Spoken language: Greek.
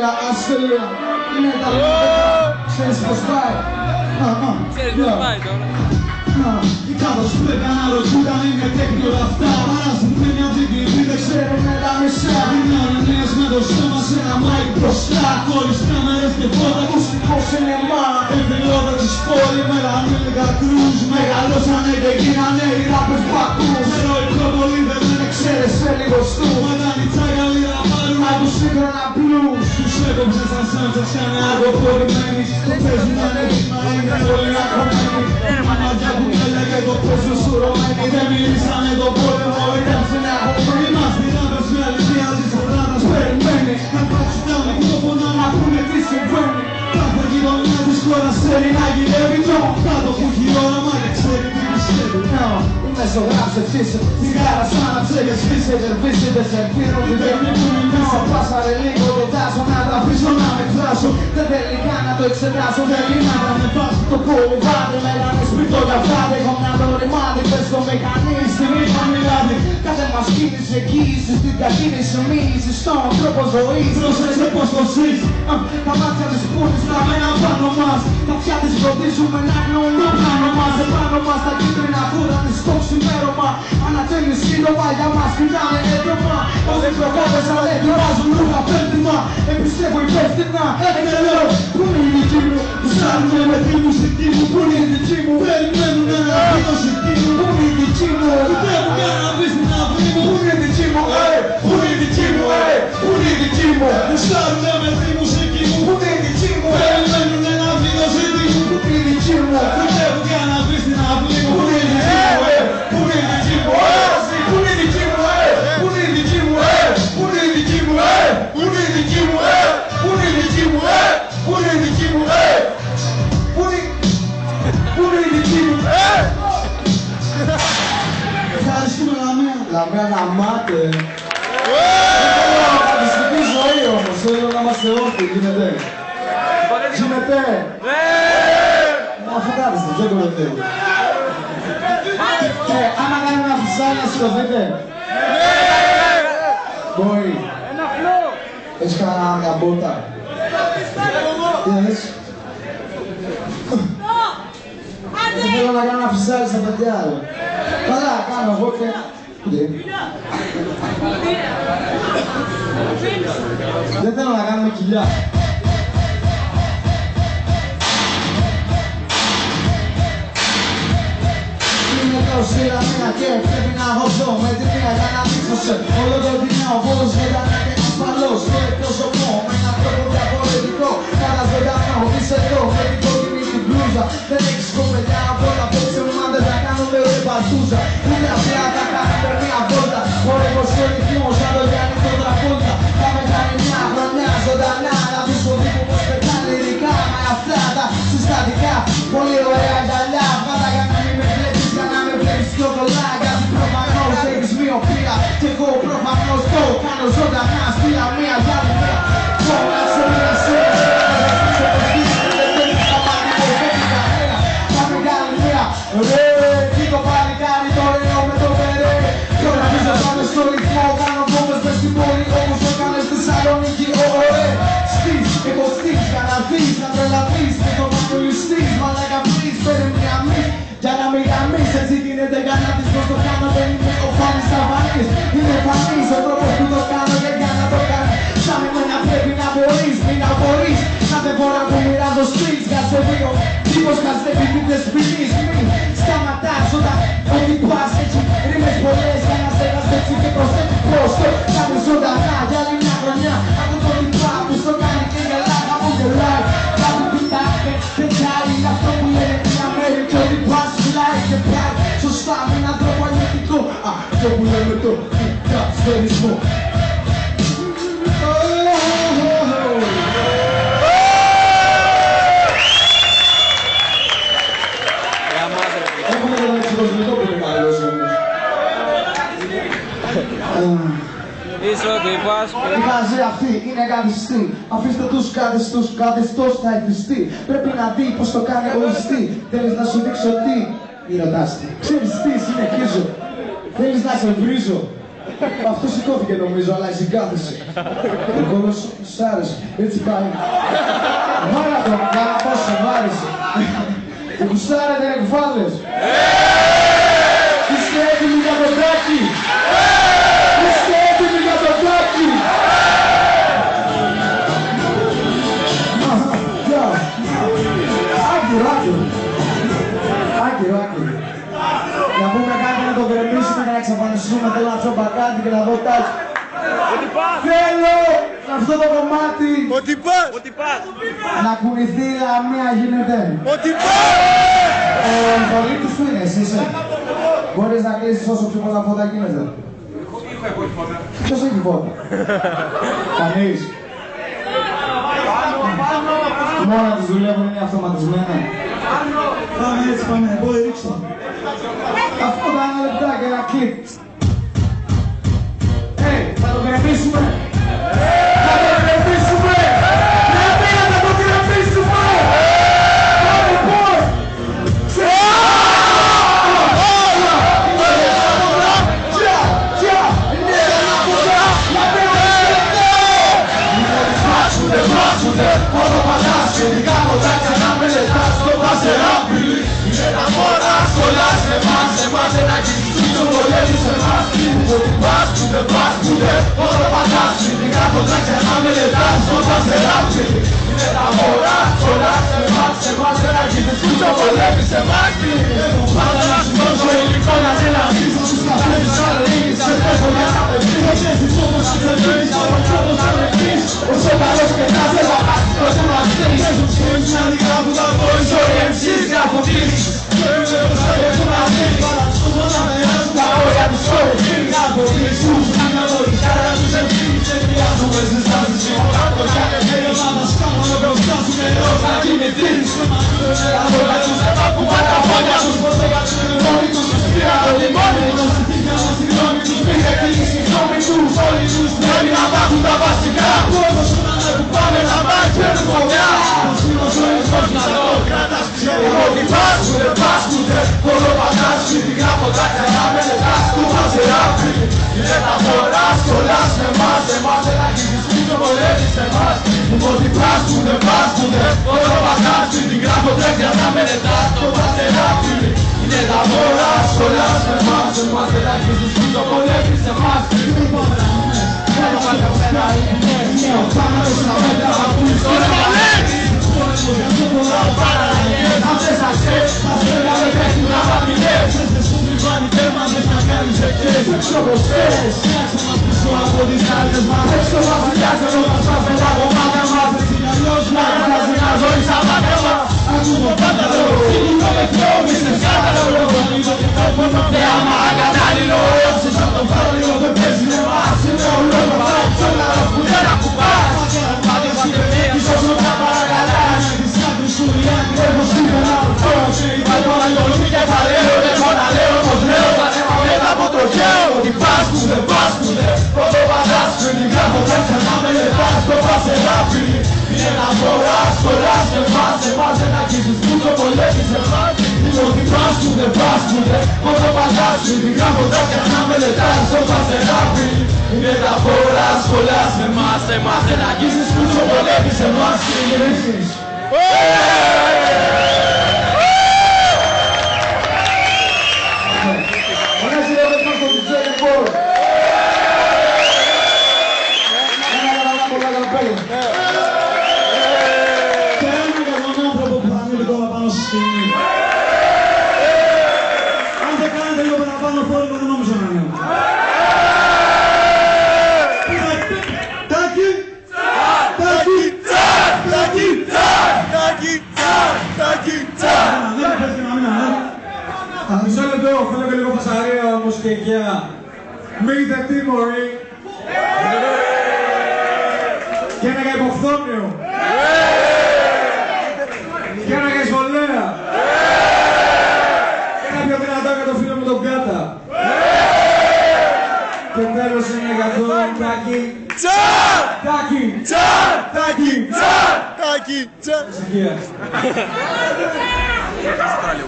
Αστεία, αστεία. Είναι τα λεπτά. Ξέρεις πως πάει. Ξέρεις πως πάει τώρα. Οι κάτος πρέπει να ρωτούνταν είναι τέχνη όλα αυτά. Παράζουν μια δίκη, δεν ξέρουν τα μισά. Δίνανε νέες με το στόμα σε ένα μάικ μπροστά. Χωρίς κάμερες και φώτα, ακουστικό σινεμά. Ευρωδόξης πόλη, μελανίλικα κρούζ. Μεγαλώσανε και γίνανε οι ράπες που ακούς. Ερωικό πολύ δεν εξαίρεσε λίγο στου. Όταν η τσάγια λίγα πάρουν από σύγχρονα blues. Τους έκοψε σαν σάντσα σαν αργοφορημένοι. Το παίζουν ανέβημα, είναι όλοι ακομμένοι. Μάτια που έλεγε το πόσο σουρωμένοι. Δεν μίλησανε το πόλεμο, ήταν συνεχόμενοι. Είμαστε οι ράπες με αλήθεια της οράδας περιμένει. Να πάψουν τα μικρόφωνα να πούνε τι συμβαίνει. Κάθε γειτονιά της χώρας θέλει να γυρεύει το κάτω που έχει όραμα και ξέρει τι πιστεύει. Είμαι ζωγράψε φύσε, τσιγάρα σαν να ψέγες φύσε. Δερβίσε, δεν σε πήρω, δεν παίρνει που είναι μέσα. Πάσαρε λίγο το τάσο να τα αφήσω να με εκφράσω. Δεν θέλει καν να το εξετάσω, θέλει να τα με βάσω. Το κολυβάδι, λέγανε σπιτό για βράδυ. Έχω μια το ρημάδι, πες το μηχανή, στη ρήμα μιλάδι. Κάθε μας κίνηση εγγύηση, στην κακίνηση μίληση. Στον τρόπο ζωής, πρόσεξε πως το ζεις. Τα μάτια της πούνης στραμμένα πάνω μας. Τα αυτιά της φροντίζουμε να γνωρούν πάνω μας. Επάνω μας τα κίτρινα φούρα της στο ξημέρωμα. Ανατέλει σύντομα για μας κοιτάνε έντομα. Όσοι προκόπες αλλά ετοιμάζουν ρούχα πέντημα. Επιστρέφω υπεύθυνα, εκτελώ. Πού είναι η δική μου, ψάχνουμε με τη μουσική μου. Πού είναι η δική μου, περιμένουν ένα μουσική μου. Πού είναι η δική μου, πιστεύω για να βρεις την αυλή μου. Πού είναι η δική μου, πού είναι η δική μου, πού είναι η δική μου. Ψάχνουμε με τη μουσική μου. Πού είναι η δική μου, περιμένουν ένα βιβλιοσύνη μου. Πού είναι η δική μου, πιστεύω για να βρεις την αυλή μου. Πού είναι η δική μου, πού είναι η δική μου, πού είναι η δική μου, πού είναι η δική μου, πού είναι η δική μου, πού είναι η δική μου, πού είναι η δική μου, πού είναι η δική μου, πού είναι η δική μου. Ευχαριστούμε Λαμία. Λαμία γαμάτε. Παντιστική ζωή όμως, θέλω να είμαστε όρθιοι, γίνεται. Γίνεται. Αφού κάθεστε, δεν κοροϊδεύω. Άμα κάνει ένα φυσάλι να σηκωθείτε. Μπορεί. Έχεις κανένα μια μπότα. Τι έχεις. Δεν θέλω να κάνω ένα φυσάλι στα παιδιά. Καλά, κάνω εγώ και... Δεν θέλω να κάνουμε κοιλιά. Είναι τόση Λαμία και πρέπει να χωθώ. Με τη μία για να δείξω σε όλο το κοινό πώς μετανά και ασφαλώς. Και εκπροσωπώ με έναν τρόπο διαφορετικό. Κάνα ζωντανό, είσαι εδώ με την κόκκινη την μπλούζα. Δεν έχεις κοπελιά από όλα πέξε μου, αν δεν θα κάνουμε ρε παρτούζα. Ούτε απλά θα κάνουμε μια βόλτα. Ωραία πως ο ρυθμός θα το κάνει το τραγούδα. Θα με κάνει μια χρονιά ζωντανά. Να πεις ο τύπο πως πετάνε ειδικά με αυτά τα συστατικά. Πολύ ωραία γυαλιά, πάντα για να μην με βλέπεις, για να με βλέπεις πιο πολλά. Γιατί προφανώς έχεις μοιοπία και εγώ προφανώς το κάνω ζωντανά. Στη Λαμία για άλλη μία. Τώρα σε μία σειρά. Ρε, τι το παλικάρι το λέω με το περέ. Τώρα πεις να πάμε στο ρυθμό. Κάνω βόμβες μες στην πόλη όπως έκανες στη Θεσσαλονίκη. Ωωρέ, στείς, εγώ στείς, για να δεις, να τρελαθείς. Με το μαγνωλιστείς, μαλάκα πλείς, παίρνει μια μυς. Για να μην γαμείς, έτσι γίνεται για να δεις πως το κάνω. Δεν είμαι ο Φάνης Ταβάνης, είναι φανής ο τρόπος που το κάνω και για να το κάνω. Σαν εμένα πρέπει να μπορείς, μην απορείς. Κάθε φορά που μοιράζω στυλ, κάτσε δύο. Τύπος χαστεύει πίτες ποινής, μην σταματάς όταν ό,τι πας έτσι. Ρίμες πολλές για να στέγας έτσι και προσθέτει πώς το κάνεις ζωντανά για άλλη μια χρονιά. Από το τυπά που στο κάνει και γελά, από γελάει. Κάτι πιτάνε, πετάει αυτό που λένε μια μέρη και ό,τι πας φυλάει και πάει. Σωστά με έναν τρόπο αλληλετικό, αυτό που λέμε το καπιταλισμό. Έχουμε έναν εξοδοσμητό που είναι καλός όμως. Είσαι ο τύπος. Οι χαζοί αυτοί είναι καθιστοί. Αφήστε τους καθιστός θα εθιστεί. Πρέπει να δει πως το κάνει εγωιστή. Θέλεις να σου δείξω τι. Μη ρωτάς τι. Ξέρεις τι συνεχίζω. Θέλεις να σε βρίζω. Αυτό σηκώθηκε νομίζω, αλλά η συγκάθιση. Ο κόλλος σ' άρεσε. Έτσι πάει. Μάρα τον, κάνα πόσο μ' άρεσε. Και γουστάρετε ρε κουφάδες. Είστε έτοιμοι για το τάκι. Είστε έτοιμοι για το τάκι. Άκυρο. Να πούμε κάτι να το γκρεμίσουμε και να εξαφανιστούμε. Θέλω να πιω μπακάτι και να δω τάκι. Θέλω αυτό το κομμάτι Ότι πας! να κουνηθεί η λαμία γίνεται. Ότι πας! Ο πολίτης του είναι, εσύ είσαι. Μπορείς να κλείσεις όσο πιο πολλά φώτα γίνεται. Ποιος έχει φώτα? Κανείς. Μόνα τους δουλεύουν, είναι αυτοματισμένα. Πάμε έτσι, πάμε. Μπορεί ρίξω. Αυτό τα ένα λεπτά και ένα κλικ. Θα το γκρεμίσουμε. Θα το γκρεμίσουμε. Θα το γκρεμίσουμε. Πάμε πώς. Όλο πατάς και δικά κοντάκια να μελετάς το πασεράπι. Είναι τα μόνα σχολάς εμάς ένα κοιτούτσο βολεύει σε εμάς. Ότι πας που δεν πας που δεν όλο πατάς και δικά κοντάκια να μελετάς το πασεράπι. Είναι τα μόνα σχολάς εμάς ένα κοιτούτσο βολεύει σε εμάς. Πάντα να σου δώσω υλικό να σε λαμβήσω στους καφές της Θεσσαλονίκης. Σε τρέχω για να με βρεις. Όσο έχεις όμως να ξεδρείς, όσο πρώτος να με βρεις. Όσο καλός και να σε βαπάς, όσο μας θέλεις. Έχεις να διγράφουν τα voice, όλοι MCs γραφωτήρεις. Πρέπει να έχω να δεις, παρασχόμω να μοιράζουν τα όρια τους όρες. Να αποδείξεις τους, να καθορείς, άρα τους MCs. Δεν χρειάζομαι στις τάσεις, το κάνει τέλειο να τα σκάμω. Να μπροστάσουν νερό, θα κινηθείς. Από τα τους δεν θα κουμπά τα πόδια τους. Πως δεν κάτσουν μόνοι τους, τους πήρα το λιμόνι τους. Συνθήκια μας τη γνώμη τους, πήγε κλείσει η γνώμη τους. Όλοι τους πρέπει να μάθουν τα βασικά. Πώς να είναι που πάμε να πάει παίρνουν φωτιά. Πως είναι ο ζωής μας να το κράτας. Ότι πας που δεν πας που δεν όλο πατάς. Φυτικά ποτάκια να μελετάς το πασεράπι. Είναι τα μωρά σχολάς με εμάς ένα κυβισμούς το βολεύει σε εμάς. Ότι πας που δεν πας που δεν όλο πατάς. Φυτικά ποτάκια να μελετάς το πασεράπι. Είναι τα μωρά σχολάς με εμάς ένα κυβισμούς το βολεύει σε εμάς. Αυτές αξές, τα στέλνια με τρέχουν να παπηλές. Σου πληβάνει τέρμα, μες να κάνεις εκτές. Έξω πως θες, φτιάξε μας πίσω από τις άλλες μας. Έξω βασιλιάς ενώ μας βάζε τα κομμάτια μας. Έτσι κι αλλιώς να αλλάζει να ζωή σαν μάτια μας. Ακούω πάντα το φιλικό με κλαίω, μη σε σκάνδαλο. Ανοίγω και το πόνο θέαμα ακατάλληλο. Όψες από το φάρλιο δεν παίζει με εμάς. Είναι ο λόγος θα εξόλαρος που δεν ακουπάς. Μάτες και πέφτεις όσο τα παρακαλάς. Έχω σήμερα πώς είπα τώρα λιώνει και θα λέω. Έχω να λέω πως λέω τα νέμα μετά από το χέο. Ότι πας που δεν πας που δεν πρώτο πατάς. Κριτικά ποτάκια να μελετάς το πασεράπι. Είναι ένα φορά σχολάς εμάς ένα κύβεις που το βολεύει σε εμάς. Είναι ότι πας που δεν πας που δεν πρώτο πατάς. Κριτικά ποτάκια να μελετάς το πασεράπι. Είναι τα φορά σχολάς εμάς ένα κύβεις που το βολεύει σε εμάς. Αν δεν κάνετε λίγο παραπάνω φόρμα δεν νόμιζα να είναι. Τάκι! Τάκι! Τάκι! Τάκι! Δεν πέφτει να μην ανέβει. Μισό λεπτό, θέλω και λίγο φασαρία όμως και οικιά. Μείνετε τίμωροι. Και ένα για υποχθόνιο. Και ένα για εισβολέα. Και ένα πιο δυνατό για το φίλο μου τον Κάτα. Και τέλος είναι για το Τάκι. Τάκι! Τάκι! Τάκι!